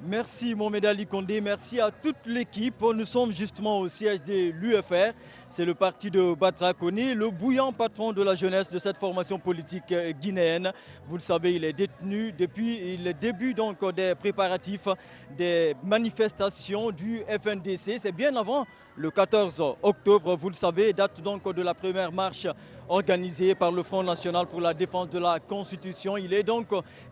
Merci Mohamed Ali Condé, merci à toute l'équipe. Nous sommes justement au siège de l'UFR, c'est le parti de Batra Koné, le bouillant patron de la jeunesse de cette formation politique guinéenne. Vous le savez, il est détenu depuis le début donc des préparatifs des manifestations du FNDC. C'est bien avant le 14 octobre, vous le savez, date donc de la première marche organisée par le Front National pour la défense de la Constitution. Il est donc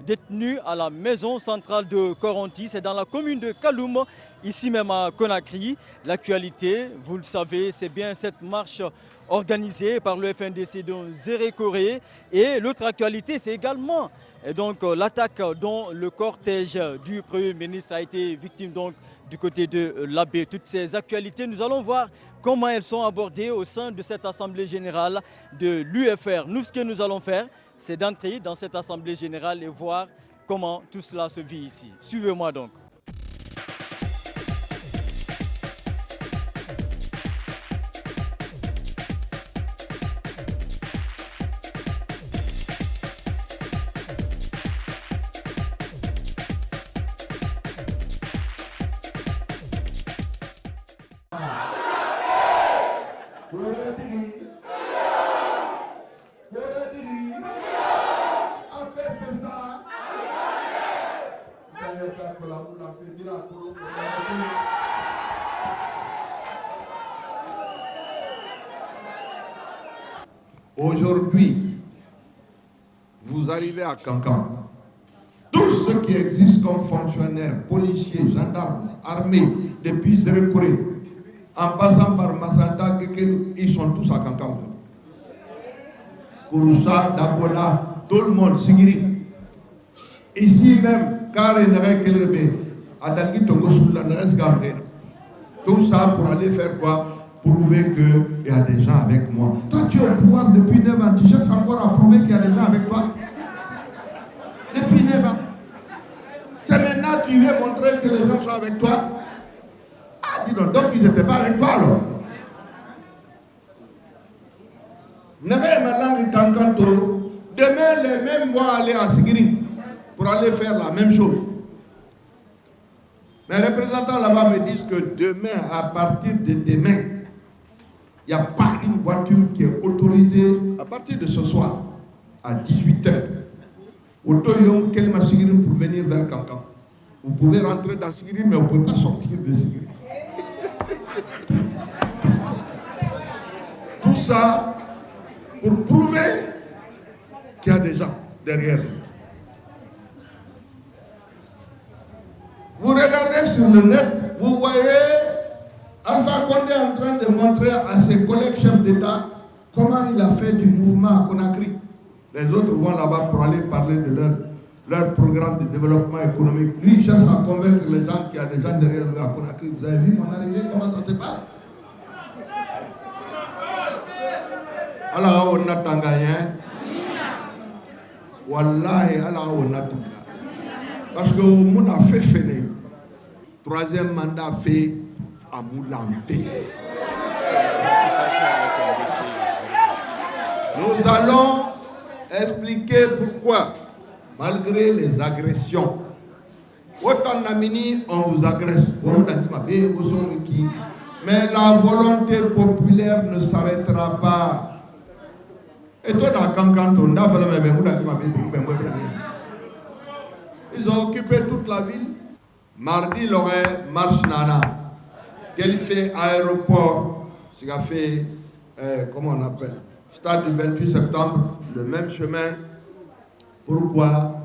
détenu à la maison centrale de Koronti, c'est dans la commune de Kaloum, ici même à Conakry. L'actualité, vous le savez, c'est bien cette marche organisée par le FNDC de Zéré Corée. Et l'autre actualité, c'est également l'attaque dont le cortège du Premier ministre a été victime donc du côté de l'Abbé. Toutes ces actualités, nous allons voir comment elles sont abordées au sein de cette Assemblée générale de l'UFR. Nous, ce que nous allons faire, c'est d'entrer dans cette Assemblée générale et voir comment tout cela se vit ici. Suivez-moi donc. Aujourd'hui, vous arrivez à Kankan. Tous ceux qui existent comme fonctionnaires, policiers, gendarmes, armés, depuis Zérekoré, en passant par Massanta, ils sont tous à Kankan. Kouroussa, Dabola, tout le monde, Sigiri. Ici même, Karenere Kelebe, Adaki Tongo Soulanes Gamre. Tout ça pour aller faire quoi? Prouver qu'il y a des gens avec moi. Toi, tu es au pouvoir depuis 9 ans. Tu cherches encore à prouver qu'il y a des gens avec toi? Depuis 9 ans. C'est maintenant que tu veux montrer que les gens sont avec toi? Ah, dis donc ils n'étaient pas avec toi alors. Demain, les mêmes vont aller à Sigiri pour aller faire la même chose. Mais les représentants là-bas me disent que demain, à partir de demain, il n'y a pas une voiture qui est autorisée à partir de ce soir, à 18h. Au Toyon, quel m'a Sigiri pour venir vers Kankan. Vous pouvez rentrer dans Sigiri, mais vous ne pouvez pas sortir de Sigiri. Tout ça pour prouver qu'il y a des gens derrière. Vous regardez sur le net, vous voyez Alpha Condé en train de montrer à ses collègues chefs d'État comment il a fait du mouvement à Conakry. Les autres vont là-bas pour aller parler de leur programme de développement économique. Lui, il cherche à convaincre les gens qu'il y a des gens derrière lui à Conakry. Vous avez vu mon arrivée, comment ça se passe? Alors, on a Tangayen. Wallahi, alors on a Tangayen. Parce que on a fait fêler. Troisième mandat fait à Moulampe. Nous allons expliquer pourquoi, malgré les agressions, autant d'amini, on vous agresse. Mais la volonté populaire ne s'arrêtera pas. Et toi, dans Kankan, ils ont occupé toute la ville. Mardi, il y aurait marche nana. Quel fait aéroport, ce qui a fait, comment on appelle, stade du 28 septembre, le même chemin. Pourquoi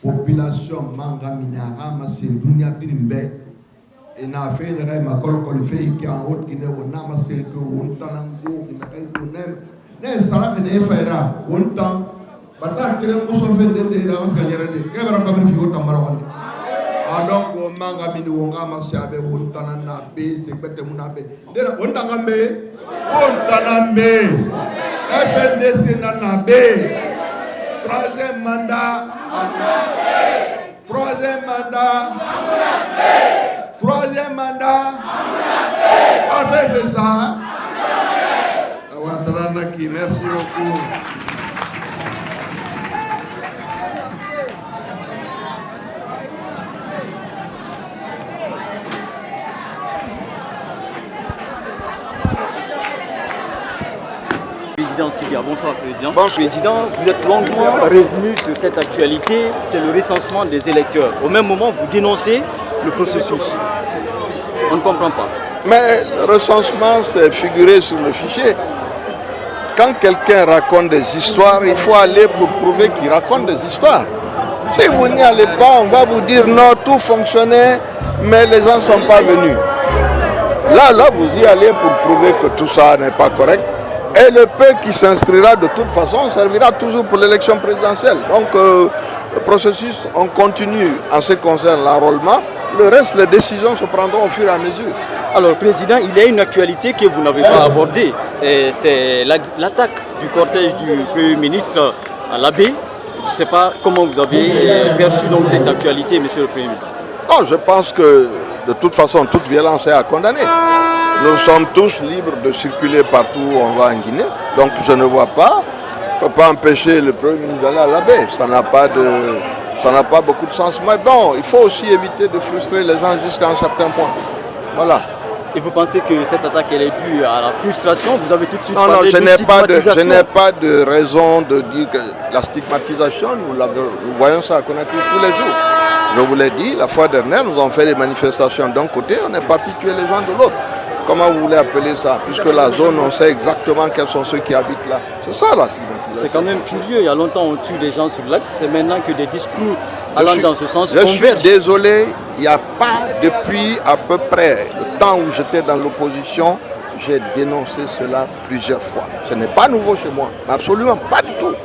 population manga minara, ma dunia birimbe, et n'a fait une rêve, ma col fait qui en haute Guinée, on a ma que on tanango, on aime. Ne sera que ne fera, on tend, parce que les gens sont fait des rames, qu'elle va pas me faire autant. Donc, on manga minu on a marché avec on tanana be, c'est peut-être mon abbé. On tanambe, FNDC nanabe. Troisième mandat, troisième mandat, on fait ça. Merci beaucoup. président Sibia. Bonsoir, président. Bonsoir. Président, vous êtes longuement revenu sur cette actualité, c'est le recensement des électeurs. Au même moment, vous dénoncez le processus. On ne comprend pas. Mais le recensement, c'est figuré sur le fichier. Quand quelqu'un raconte des histoires, il faut aller pour prouver qu'il raconte des histoires. Si vous n'y allez pas, on va vous dire non, tout fonctionnait, mais les gens ne sont pas venus. Là, vous y allez pour prouver que tout ça n'est pas correct. Et le peu qui s'inscrira de toute façon servira toujours pour l'élection présidentielle. Donc, le processus, on continue en ce qui concerne l'enrôlement. Le reste, les décisions se prendront au fur et à mesure. Alors, Président, il y a une actualité que vous n'avez pas abordée. C'est l'attaque du cortège du Premier ministre à l'abbé. Je ne sais pas comment vous avez perçu donc cette actualité, Monsieur le Premier ministre. Non, je pense que de toute façon, toute violence est à condamner. Nous sommes tous libres de circuler partout où on va en Guinée. Donc je ne vois pas, on ne peut pas empêcher le Premier ministre d'aller à la baie. Ça n'a pas beaucoup de sens. Mais bon, il faut aussi éviter de frustrer les gens jusqu'à un certain point. Voilà. Et vous pensez que cette attaque elle est due à la frustration? Vous avez tout de suite parlé de stigmatisation. Je n'ai pas de raison de dire que la stigmatisation, nous voyons ça à Conakry tous les jours. Je vous l'ai dit, la fois dernière, nous avons fait des manifestations d'un côté, on est parti tuer les gens de l'autre. Comment vous voulez appeler ça? Puisque la zone, on sait exactement quels sont ceux qui habitent là. C'est ça la stigmatisation. C'est quand même curieux. Il y a longtemps, on tue des gens sur l'axe. C'est maintenant que des discours allant dans ce sens convergent. Je suis désolé, il n'y a pas depuis à peu près le temps où j'étais dans l'opposition, j'ai dénoncé cela plusieurs fois. Ce n'est pas nouveau chez moi, absolument pas du tout.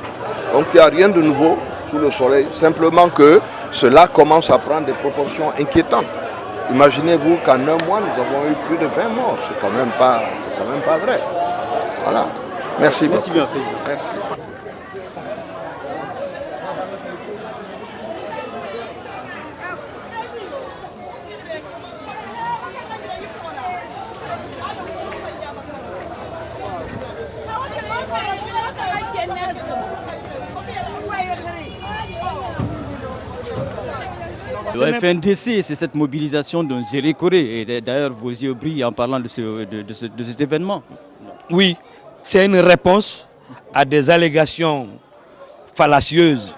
Donc il n'y a rien de nouveau sous le soleil. Simplement que cela commence à prendre des proportions inquiétantes. Imaginez-vous qu'en un mois, nous avons eu plus de 20 morts. C'est quand même pas vrai. Voilà. Merci beaucoup. Merci bien, Président. Merci. Le FNDC, c'est cette mobilisation d'un Zéré Corée. Et d'ailleurs, vos yeux brillent en parlant de cet événement. Oui, c'est une réponse à des allégations fallacieuses,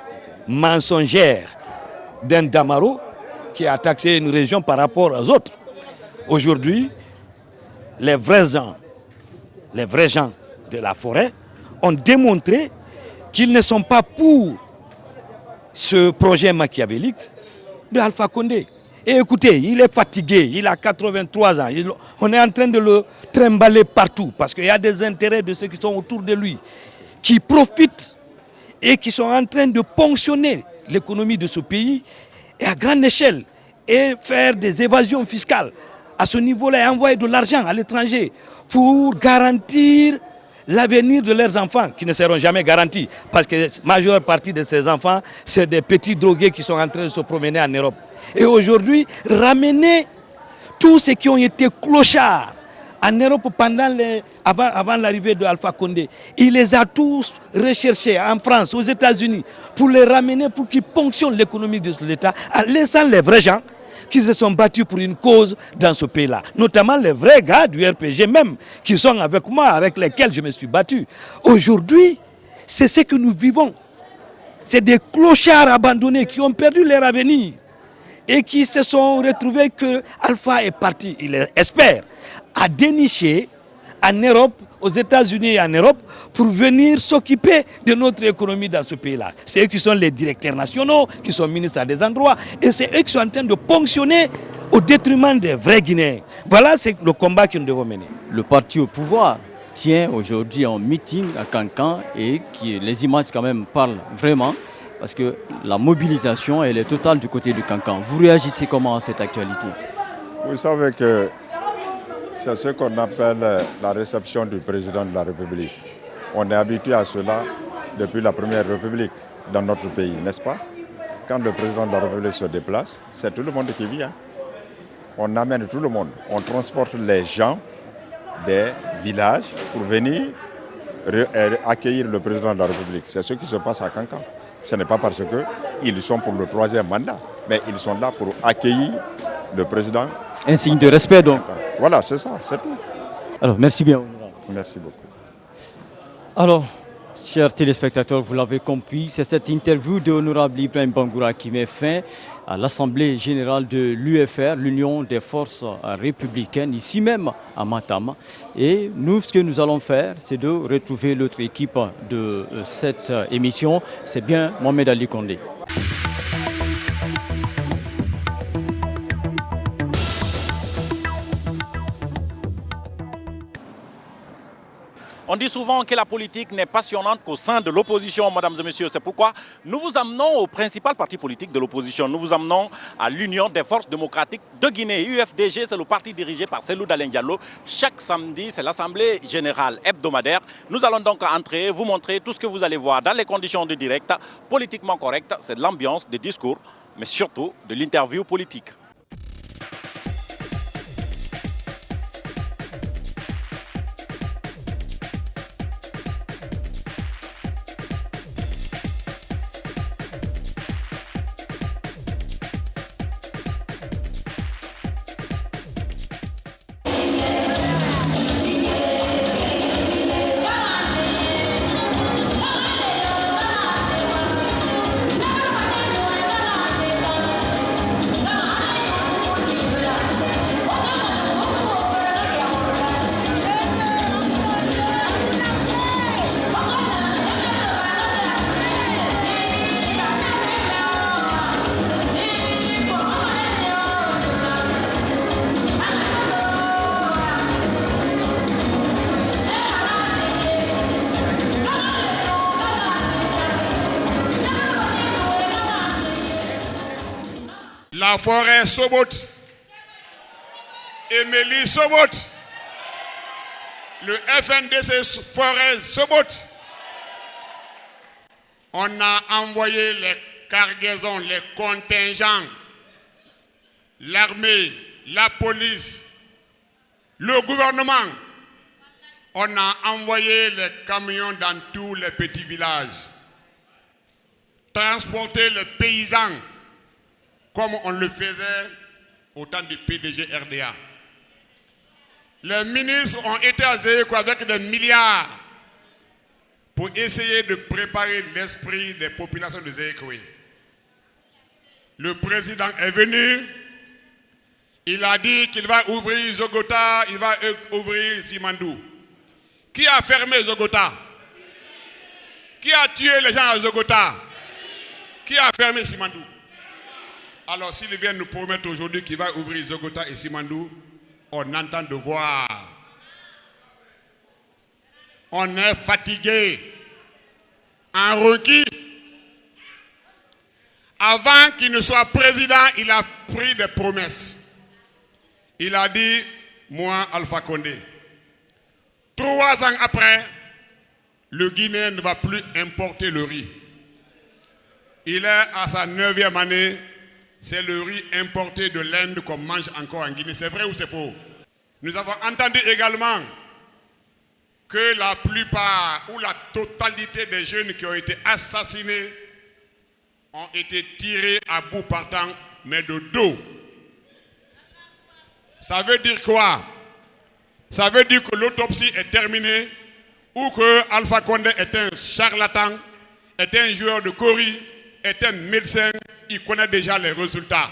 mensongères d'un Damaro qui a taxé une région par rapport aux autres. Aujourd'hui, les vrais gens de la forêt ont démontré qu'ils ne sont pas pour ce projet machiavélique de Alpha Condé. Et écoutez, il est fatigué, il a 83 ans. On est en train de le trimballer partout parce qu'il y a des intérêts de ceux qui sont autour de lui qui profitent et qui sont en train de ponctionner l'économie de ce pays à grande échelle et faire des évasions fiscales à ce niveau-là et envoyer de l'argent à l'étranger pour garantir l'avenir de leurs enfants qui ne seront jamais garantis parce que la majeure partie de ces enfants, c'est des petits drogués qui sont en train de se promener en Europe. Et aujourd'hui, ramener tous ceux qui ont été clochards en Europe avant l'arrivée de Alpha Condé, il les a tous recherchés en France, aux États-Unis, pour les ramener, pour qu'ils ponctionnent l'économie de l'État, en laissant les vrais gens qui se sont battus pour une cause dans ce pays-là. Notamment les vrais gars du RPG même, qui sont avec moi, avec lesquels je me suis battu. Aujourd'hui, c'est ce que nous vivons. C'est des clochards abandonnés qui ont perdu leur avenir et qui se sont retrouvés que Alpha est parti, il espère, à dénicher en Europe, aux États-Unis et en Europe, pour venir s'occuper de notre économie dans ce pays-là. C'est eux qui sont les directeurs nationaux, qui sont ministres à des endroits, et c'est eux qui sont en train de ponctionner au détriment des vrais Guinéens. Voilà le combat que nous devons mener. Le parti au pouvoir tient aujourd'hui un meeting à Kankan et les images quand même parlent vraiment parce que la mobilisation elle est totale du côté de Kankan. Vous réagissez comment à cette actualité? Vous savez que c'est ce qu'on appelle la réception du président de la République. On est habitué à cela depuis la Première République dans notre pays, n'est-ce pas? Quand le président de la République se déplace, c'est tout le monde qui vient. On amène tout le monde. On transporte les gens des villages pour venir accueillir le président de la République. C'est ce qui se passe à Kankan. Ce n'est pas parce qu'ils sont pour le 3e mandat, mais ils sont là pour accueillir le président. Un signe de respect donc. Voilà, c'est ça, c'est tout. Alors, merci bien. Merci beaucoup. Alors, chers téléspectateurs, vous l'avez compris, c'est cette interview de l'honorable Ibrahim Bangoura qui met fin à l'Assemblée générale de l'UFR, l'Union des forces républicaines, ici même à Matam. Et nous, ce que nous allons faire, c'est de retrouver l'autre équipe de cette émission. C'est bien Mohamed Ali Condé. On dit souvent que la politique n'est passionnante qu'au sein de l'opposition, mesdames et messieurs. C'est pourquoi nous vous amenons au principal parti politique de l'opposition. Nous vous amenons à l'Union des forces démocratiques de Guinée. UFDG, c'est le parti dirigé par Cellou Dalein Diallo. Chaque samedi, c'est l'Assemblée générale hebdomadaire. Nous allons donc entrer, vous montrer tout ce que vous allez voir dans les conditions de direct, politiquement correct. C'est de l'ambiance, des discours, mais surtout de l'interview politique. La forêt Sobot, Émilie Sobot, le FNDC forêt Sobot. On a envoyé les cargaisons, les contingents, l'armée, la police, le gouvernement. On a envoyé les camions dans tous les petits villages, transporter les paysans comme on le faisait au temps du PDG RDA. Les ministres ont été à Zéeko avec des milliards pour essayer de préparer l'esprit des populations de Zéeko. Le président est venu, il a dit qu'il va ouvrir Zogota, il va ouvrir Simandou. Qui a fermé Zogota? Qui a tué les gens à Zogota? Qui a fermé Simandou? Alors s'il vient nous promettre aujourd'hui qu'il va ouvrir Zogota et Simandou, on entend de voir. On est fatigué. En requis. Avant qu'il ne soit président, il a pris des promesses. Il a dit, moi, Alpha Condé, 3 ans après, le Guinéen ne va plus importer le riz. Il est à sa 9e année. C'est le riz importé de l'Inde qu'on mange encore en Guinée. C'est vrai ou c'est faux? Nous avons entendu également que la plupart ou la totalité des jeunes qui ont été assassinés ont été tirés à bout portant, mais de dos. Ça veut dire quoi? Ça veut dire que l'autopsie est terminée ou que Alpha Condé est un charlatan, est un joueur de Cori, est un médecin. Il connaît déjà les résultats.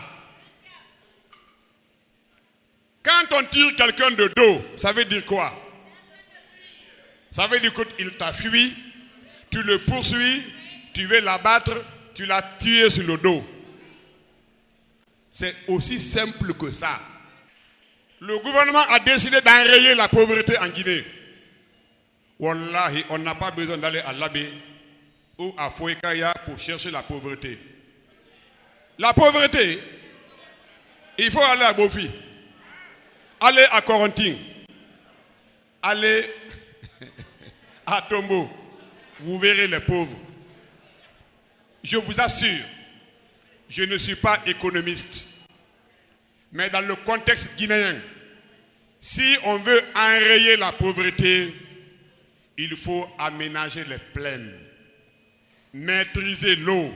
Quand on tire quelqu'un de dos, ça veut dire quoi? Ça veut dire qu'il t'a fui, tu le poursuis, tu veux l'abattre, tu l'as tué sur le dos. C'est aussi simple que ça. Le gouvernement a décidé d'enrayer la pauvreté en Guinée. Wallahi, on n'a pas besoin d'aller à Labé ou à Foekaya pour chercher la pauvreté. La pauvreté, il faut aller à Bofi, aller à Corentin, aller à Tombo. Vous verrez les pauvres. Je vous assure, je ne suis pas économiste. Mais dans le contexte guinéen, si on veut enrayer la pauvreté, il faut aménager les plaines, maîtriser l'eau,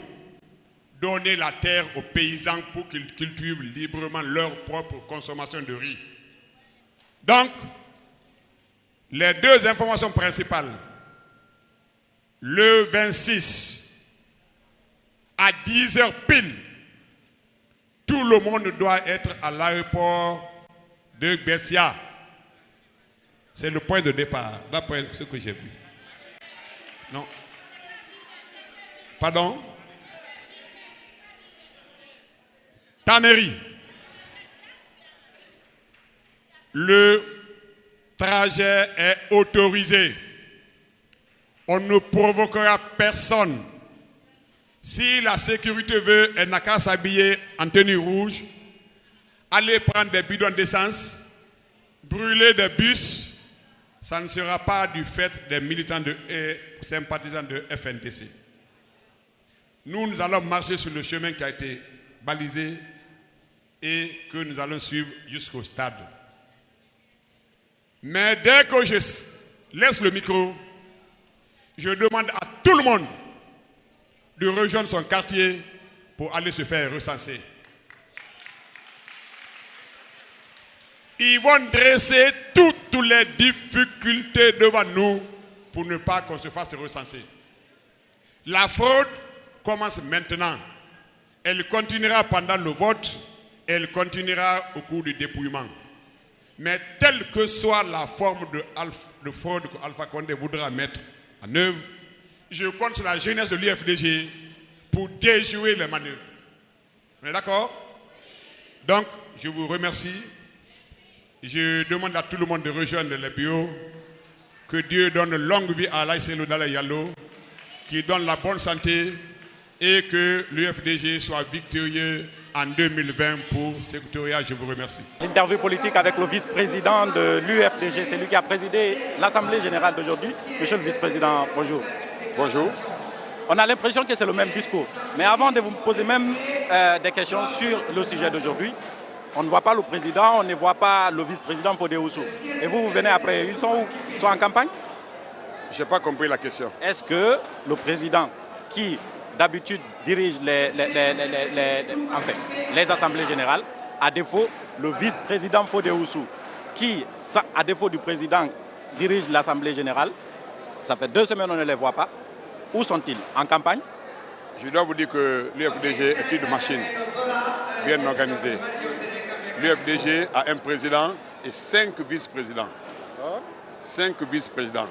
donner la terre aux paysans pour qu'ils cultivent librement leur propre consommation de riz. Donc, les 2 informations principales, le 26, à 10h pile, tout le monde doit être à l'aéroport de Bessia. C'est le point de départ, d'après ce que j'ai vu. Non. Pardon? Tannery. Le trajet est autorisé. On ne provoquera personne. Si la sécurité veut, elle n'a qu'à s'habiller en tenue rouge, aller prendre des bidons d'essence, brûler des bus. Ça ne sera pas du fait des militants et sympathisants de FNDC. Nous allons marcher sur le chemin qui a été balisé et que nous allons suivre jusqu'au stade. Mais dès que je laisse le micro, je demande à tout le monde de rejoindre son quartier pour aller se faire recenser. Ils vont dresser toutes les difficultés devant nous pour ne pas qu'on se fasse recenser. La fraude commence maintenant. Elle continuera pendant le vote, elle continuera au cours du dépouillement. Mais telle que soit la forme de fraude que Alpha Condé voudra mettre en œuvre, je compte sur la jeunesse de l'UFDG pour déjouer les manœuvres. On est d'accord? Donc, je vous remercie. Je demande à tout le monde de rejoindre les bureaux. Que Dieu donne longue vie à Laye Cellou Dalein Diallo, qui donne la bonne santé et que l'UFDG soit victorieux en 2020 pour Sécoutoria. Je vous remercie. L'interview politique avec le vice-président de l'UFDG, c'est lui qui a présidé l'Assemblée générale d'aujourd'hui. Monsieur le vice-président, bonjour. Bonjour. On a l'impression que c'est le même discours. Mais avant de vous poser même des questions sur le sujet d'aujourd'hui, on ne voit pas le président, on ne voit pas le vice-président Fodé Oussou. Et vous venez après, ils sont où? Ils sont en campagne? Je n'ai pas compris la question. Est-ce que le président qui d'habitude dirige les assemblées générales, à défaut, le vice-président Fodé Oussou, qui, à défaut du président, dirige l'assemblée générale, ça fait 2 semaines on ne les voit pas. Où sont-ils? En campagne? Je dois vous dire que l'UFDG est une machine bien organisée. L'UFDG a un président et 5 vice-présidents. 5 vice-présidents.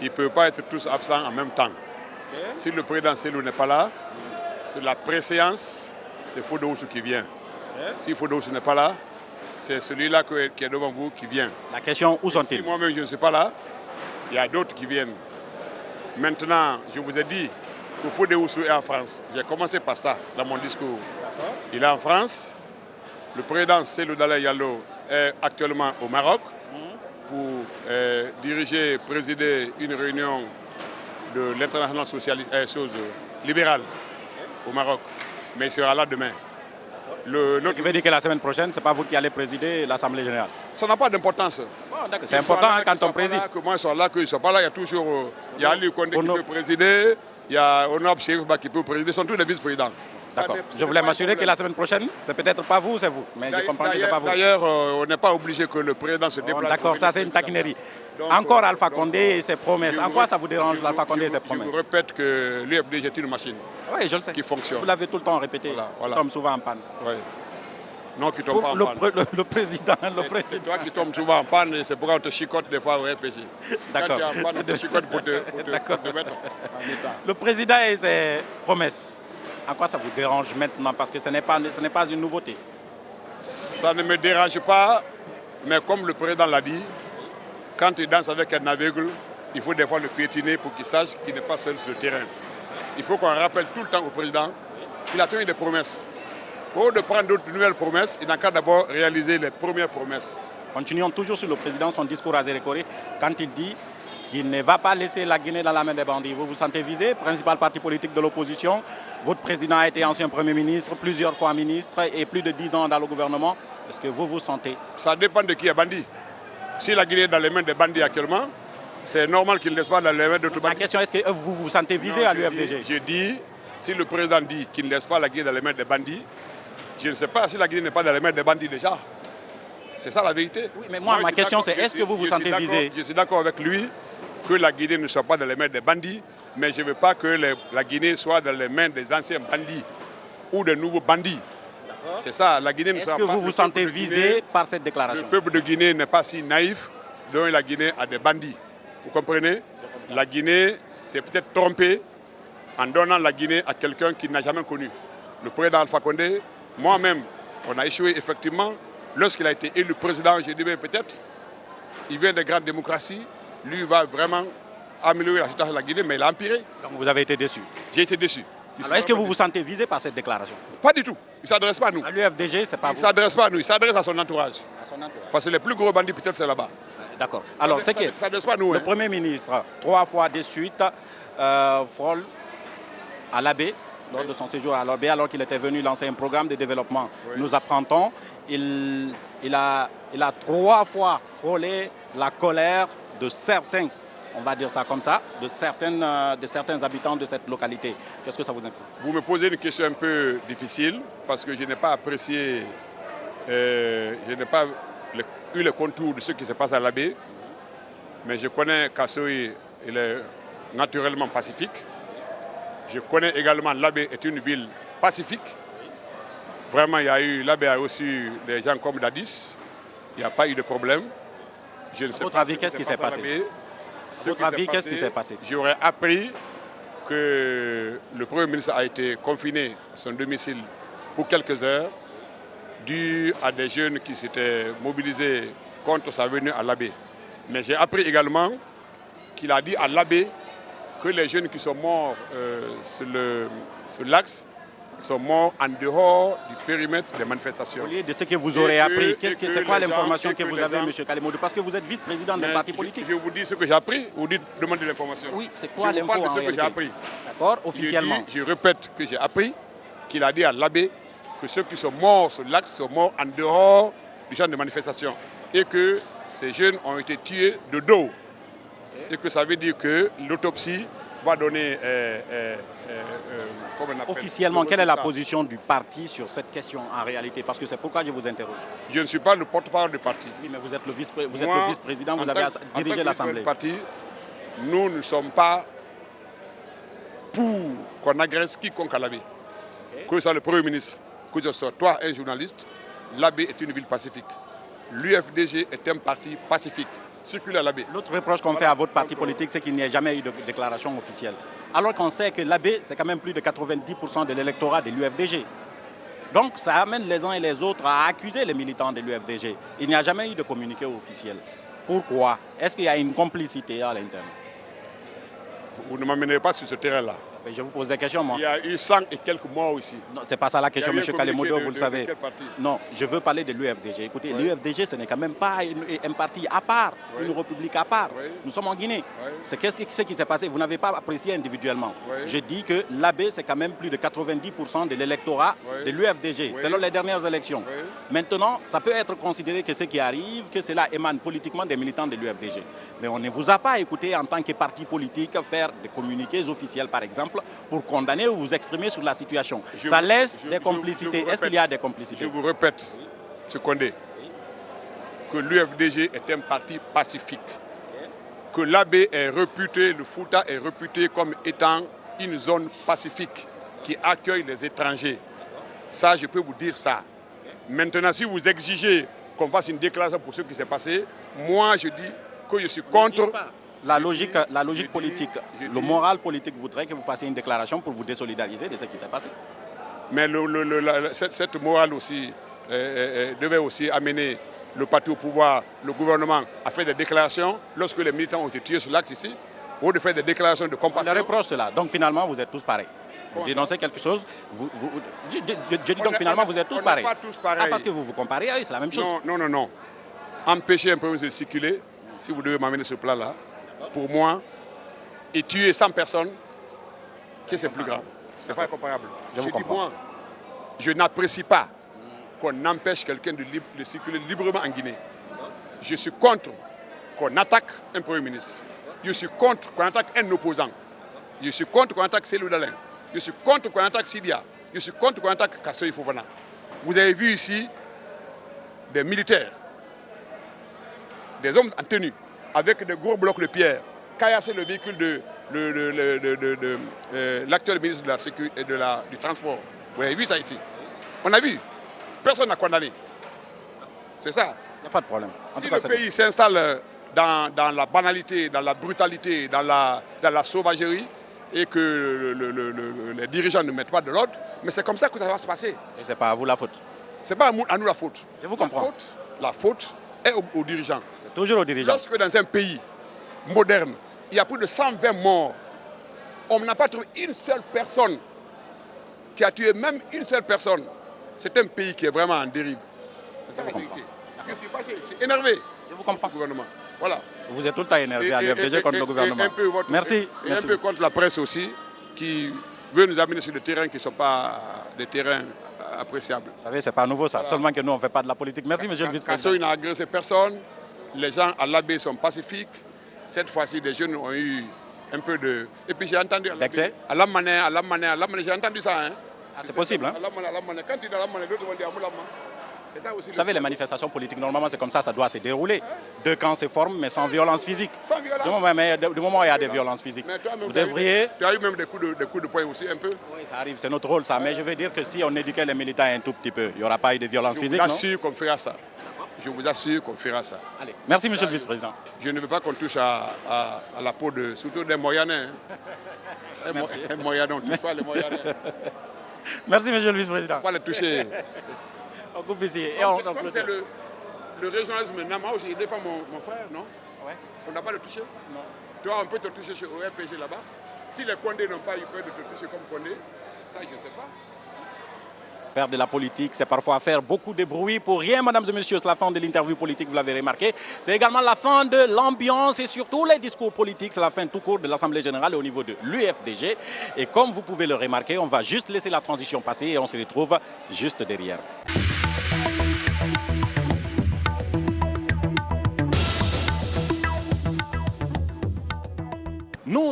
Ils ne peuvent pas être tous absents en même temps. Si le président Cellou n'est pas là, c'est la préséance, c'est Fodé Oussou qui vient. Si Fodé Oussou n'est pas là, c'est celui-là qui est devant vous qui vient. La question, où sont-ils? Si moi-même je ne suis pas là, il y a d'autres qui viennent. Maintenant, je vous ai dit que Fodé Oussou est en France. J'ai commencé par ça dans mon discours. Il est en France. Le président Cellou Dalein Diallo est actuellement au Maroc pour présider une réunion de l'international socialiste, libéral au Maroc. Mais il sera là demain. Tu veux dire que la semaine prochaine, ce n'est pas vous qui allez présider l'Assemblée générale? Ça n'a pas d'importance. C'est important quand on préside. Que moi, ils soient là, qu'ils ne soient pas là. Il y a toujours Ali Condé qui peut présider, il y a Honorable Chérif Ba qui peut présider. Ils sont tous les vice-présidents. D'accord. Je voulais m'assurer que la semaine prochaine, c'est peut-être pas vous, c'est vous. Mais je comprends que ce n'est pas vous. D'ailleurs, on n'est pas obligé que le président se déplace. D'accord, ça c'est une taquinerie. Encore Alpha Condé et ses promesses. En quoi ça vous dérange l'Alpha Condé et ses promesses? Je vous répète que l'UFDG est une machine. Oui, je le sais. Qui fonctionne. Vous l'avez tout le temps répété. Voilà. Qui tombe souvent en panne. Oui. Non, qui tombe pas en panne. Le président. C'est toi qui tombes souvent en panne et c'est pourquoi on te chicote des fois au RPG. D'accord. Quand tu es en panne, on te chicote pour te mettre en état. Le président et ses promesses. En quoi ça vous dérange maintenant? Parce que ce n'est pas une nouveauté. Ça ne me dérange pas, mais comme le président l'a dit, quand il danse avec un aveugle, il faut des fois le piétiner pour qu'il sache qu'il n'est pas seul sur le terrain. Il faut qu'on rappelle tout le temps au président qu'il a tenu des promesses. Pour de prendre d'autres nouvelles promesses, il n'a qu'à d'abord réaliser les premières promesses. Continuons toujours sur le président, son discours à Zérékoré, quand il dit qu'il ne va pas laisser la Guinée dans la main des bandits. Vous vous sentez visé, principal parti politique de l'opposition. Votre président a été ancien Premier ministre, plusieurs fois ministre et plus de 10 ans dans le gouvernement. Est-ce que vous vous sentez? Ça dépend de qui est bandit. Si la Guinée est dans les mains des bandits actuellement, c'est normal qu'il ne laisse pas dans les mains d'autres bandits. Ma question, est-ce que vous vous sentez visé à l'UFDG? Je dis, si le président dit qu'il ne laisse pas la Guinée dans les mains des bandits, je ne sais pas si la Guinée n'est pas dans les mains des bandits déjà. C'est ça la vérité. Oui, mais moi ma question c'est, est-ce que vous vous sentez visé? Je suis d'accord avec lui que la Guinée ne soit pas dans les mains des bandits, Mais je ne veux pas que la Guinée soit dans les mains des anciens bandits ou des nouveaux bandits. C'est ça, la Guinée ne sera pas... Est-ce que vous vous sentez visé par cette déclaration? Le peuple de Guinée n'est pas si naïf, donc la Guinée a des bandits. Vous comprenez? La Guinée s'est peut-être trompée en donnant la Guinée à quelqu'un qu'il n'a jamais connu. Le président Alpha Condé, moi-même, on a échoué effectivement. Lorsqu'il a été élu président, j'ai dit peut-être, il vient de grandes démocraties, lui va vraiment améliorer la situation de la Guinée, mais il a empiré. Donc vous avez été déçu. J'ai été déçu. Alors est-ce que vous vous sentez visé par cette déclaration? Pas du tout. Il ne s'adresse pas à nous. À l'UFDG, c'est pas Il vous. ne s'adresse pas à nous, il s'adresse à son entourage. À son entourage. Parce que les plus gros bandits, peut-être, c'est là-bas. D'accord. Alors, c'est que ça ne s'adresse pas à nous. le Premier ministre, 3 fois de suite, frôle à l'Abbé, lors de son séjour à l'Abbé, alors qu'il était venu lancer un programme de développement. Oui. Nous apprendons, il a 3 fois frôlé la colère de certains, on va dire ça comme ça, de certains habitants de cette localité. Qu'est-ce que ça vous implique? Vous me posez une question un peu difficile, parce que je n'ai pas apprécié, je n'ai pas eu le contour de ce qui se passe à l'Abbé, mais je connais Kassoy, il est naturellement pacifique. Je connais également l'Abbé est une ville pacifique. Vraiment, l'Abbé a reçu des gens comme Dadis. Il n'y a pas eu de problème. Je ne sais votre avis, qu'est-ce qui s'est passé? Votre avis, qu'est-ce qui s'est passé? J'aurais appris que le Premier ministre a été confiné à son domicile pour quelques heures, dû à des jeunes qui s'étaient mobilisés contre sa venue à l'Abbé. Mais j'ai appris également qu'il a dit à l'Abbé que les jeunes qui sont morts sur l'axe sont morts en dehors du périmètre des manifestations. Au lieu de ce que vous aurez appris, c'est quoi l'information que vous avez, M. Kalemoudou? Parce que vous êtes vice-président d'un parti politique. Je vous dis ce que j'ai appris, vous demandez l'information. Oui, c'est quoi l'info en réalité? Ce que j'ai appris. D'accord, officiellement. Je répète que j'ai appris qu'il a dit à l'Abbé que ceux qui sont morts sur l'axe sont morts en dehors du champ de manifestation et que ces jeunes ont été tués de dos. Et que ça veut dire que l'autopsie va donner... officiellement, quelle est la position du parti sur cette question en réalité? Parce que c'est pourquoi je vous interroge. Je ne suis pas le porte-parole du parti. Oui, mais vous êtes le vice-président, vous avez dirigé l'Assemblée. Nous ne sommes pas pour qu'on agresse quiconque à l'Abbé. Que ce soit le Premier ministre, que ce soit toi, un journaliste, l'Abbé est une ville pacifique. L'UFDG est un parti pacifique. Circule à l'Abbé. L'autre reproche qu'on fait à votre parti politique, c'est qu'il n'y a jamais eu de déclaration officielle. Alors qu'on sait que l'Abbé, c'est quand même plus de 90% de l'électorat de l'UFDG. Donc ça amène les uns et les autres à accuser les militants de l'UFDG. Il n'y a jamais eu de communiqué officiel. Pourquoi? Est-ce qu'il y a une complicité à l'interne? Vous ne m'amenez pas sur ce terrain-là. Je vous pose des questions, moi. Il y a eu 100 et quelques morts ici. Non, c'est pas ça la question, M. Kalemoudou, vous le savez. Non, je veux parler de l'UFDG. Écoutez, l'UFDG, ce n'est quand même pas un parti à part, une république à part. Nous sommes en Guinée. C'est qu'est-ce qui s'est passé? Vous n'avez pas apprécié individuellement. Je dis que l'Abbé, c'est quand même plus de 90% de l'électorat de l'UFDG, selon les dernières élections. Maintenant, ça peut être considéré que ce qui arrive, que cela émane politiquement des militants de l'UFDG. Mais on ne vous a pas écouté en tant que parti politique faire des communiqués officiels, par exemple, pour condamner ou vous exprimer sur la situation. Ça laisse des complicités. Est-ce qu'il y a des complicités? Je vous répète, M. Condé, que l'UFDG est un parti pacifique. Que l'Abbé est réputé, le Fouta est réputé comme étant une zone pacifique qui accueille les étrangers. Ça, je peux vous dire ça. Maintenant, si vous exigez qu'on fasse une déclaration pour ce qui s'est passé, moi, je dis que je suis contre... La logique politique, le moral politique voudrait que vous fassiez une déclaration pour vous désolidariser de ce qui s'est passé. Mais cette morale aussi devait aussi amener le parti au pouvoir, le gouvernement, à faire des déclarations lorsque les militants ont été tués sur l'axe ici, ou de faire des déclarations de compassion. On reproche cela. Donc finalement, vous êtes tous pareils. Vous dénoncez quelque chose, je dis donc finalement, vous êtes tous pareils. Pas tous pareils. Ah, parce que vous vous comparez, c'est la même chose. Non. Empêcher un Premier ministre de circuler, si vous devez m'amener ce plan-là, pour moi, et tuer 100 personnes, c'est plus grave. Ce n'est pas comparable. Je vous comprends. Moi, je n'apprécie pas qu'on empêche quelqu'un de circuler librement en Guinée. Je suis contre qu'on attaque un Premier ministre. Je suis contre qu'on attaque un opposant. Je suis contre qu'on attaque Cellou Dalein. Je suis contre qu'on attaque Sidia. Je suis contre qu'on attaque Kassoy Fofana. Vous avez vu ici des militaires, des hommes en tenue, avec des gros blocs de pierre, caillasser le véhicule l'actuel ministre de la Sécurité et du Transport. Vous avez vu ça ici? On a vu. Personne n'a condamné. C'est ça. Il n'y a pas de problème. Si le pays s'installe dans la banalité, dans la brutalité, dans la sauvagerie, et que les dirigeants ne mettent pas de l'ordre, mais c'est comme ça que ça va se passer. Et ce n'est pas à vous la faute. Ce n'est pas à nous la faute. Je vous comprends. La faute est aux dirigeants. C'est toujours aux dirigeants. Lorsque dans un pays moderne, il y a plus de 120 morts, on n'a pas trouvé une seule personne qui a tué même une seule personne. C'est un pays qui est vraiment en dérive. C'est ça la vérité. Je suis fâché, je suis énervé. Je vous comprends. Gouvernement. Voilà. Vous êtes tout le temps énervé à l'UFDG contre le gouvernement. Merci. Et un peu contre la presse aussi, qui veut nous amener sur des terrains qui ne sont pas des terrains appréciables. Vous savez, ce n'est pas nouveau ça. Voilà. Seulement que nous, on ne fait pas de la politique. Merci, monsieur le vice-président. Kassoy n'a agressé personne. Les gens à l'abbé sont pacifiques. Cette fois-ci, des jeunes ont eu un peu de... Et puis j'ai entendu... D'excès? À la manée, j'ai entendu ça. Hein. Ah, c'est possible, hein? À la manée. Quand tu es dans la manée, d'autres vont dire à Moulama. Vous savez, les manifestations politiques, normalement, c'est comme ça doit se dérouler. Deux camps se forment, mais sans violence physique. Sans violence. Du moment où il y a des violences physiques. Vous devriez... Tu as eu même des coups de poing aussi, un peu? Oui, ça arrive, c'est notre rôle, ça. Mais je veux dire que si on éduquait les militants un tout petit peu, il n'y aura pas eu de violence physique, non? Je vous assure qu'on fera ça. Je vous assure qu'on fera ça. Allez, merci, monsieur le vice-président. Je ne veux pas qu'on touche à la peau surtout des Moyanais. Un Moyanon, on ne touche pas les Moyanais. Merci, monsieur le vice-président. On ne va pas les toucher. On coupe ici. Comme c'est le régionalisme Nama, j'ai défends mon frère, non? Ouais. On n'a pas le toucher? Non. Toi, on peut te toucher au RPG là-bas. Si les Condés n'ont pas eu peur de te toucher comme Condé, ça, je ne sais pas. Faire de la politique, c'est parfois faire beaucoup de bruit pour rien, mesdames et messieurs. C'est la fin de l'interview politique, vous l'avez remarqué. C'est également la fin de l'ambiance et surtout les discours politiques. C'est la fin tout court de l'Assemblée générale au niveau de l'UFDG. Et comme vous pouvez le remarquer, on va juste laisser la transition passer et on se retrouve juste derrière.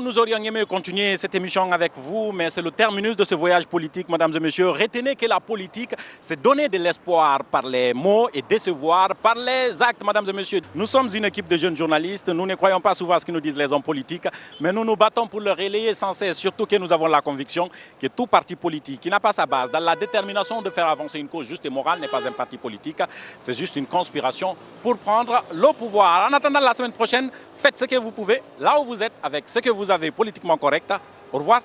Nous aurions aimé continuer cette émission avec vous, mais c'est le terminus de ce voyage politique, mesdames et messieurs. Retenez que la politique, c'est donner de l'espoir par les mots et décevoir par les actes, mesdames et messieurs. Nous sommes une équipe de jeunes journalistes. Nous ne croyons pas souvent à ce que nous disent les hommes politiques, mais nous nous battons pour le relayer sans cesse, surtout que nous avons la conviction que tout parti politique qui n'a pas sa base dans la détermination de faire avancer une cause juste et morale n'est pas un parti politique. C'est juste une conspiration pour prendre le pouvoir. En attendant la semaine prochaine, faites ce que vous pouvez, là où vous êtes, avec ce que vous avez politiquement correct. Au revoir.